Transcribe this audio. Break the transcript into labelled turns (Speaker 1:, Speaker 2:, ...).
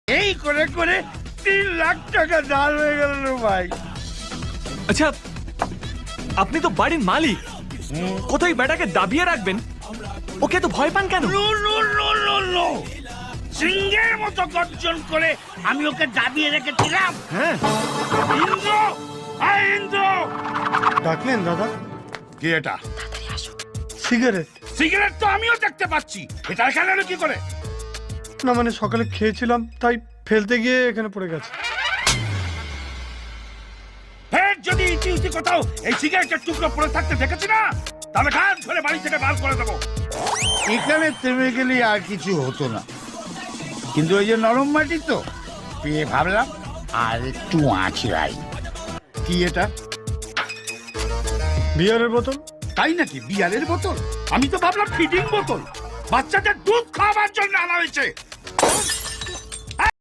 Speaker 1: এই করে করে 3 লাখ টাকা ধার হয়ে গেল রে ভাই।
Speaker 2: আচ্ছা, আপনি তো বাড়ির মালিক, কোথায় বেটাকে দাবিয়ে রাখবেন? ওকে তো ভয় পান কেন?
Speaker 1: No no no no no, সিংহের মতো গর্জন করে আমি ওকে দাবিয়ে রেখেছিলাম।
Speaker 2: হ্যাঁ,
Speaker 1: ইন্দ্র, আয় ইন্দ্র।
Speaker 3: ডাকলেন দাদা?
Speaker 1: কি এটা?
Speaker 3: সিগারেট?
Speaker 1: সিগারেট তো আমিও দেখতে পাচ্ছি, এটা এখানে এলো কি করে?
Speaker 3: না মানে সকালে খেয়েছিলাম তাই ফেলতে গিয়ে এখানে পড়ে গেছে।
Speaker 1: ফের যদি ইতি উতি কোথাও এই সিগারেটের টুকরো পড়ে থাকতে দেখেছি না, তাহলে ঘাট ধরে বাড়ি থেকে বার করে দেবো। এখানে থেমে গেলে আর কিছু হতো না, কিন্তু ওই যে নরম মাটি তো পেয়ে ভাবলাম আর একটু আঁচড়াই। কি এটা?
Speaker 3: বিয়ারের বোতল?
Speaker 1: তাই নাকি? বিয়ারের বোতল? আমি তো ভাবলাম ফিডিং বোতল, বাচ্চাদের দুধ খাওয়াবার জন্য আনা হয়েছে।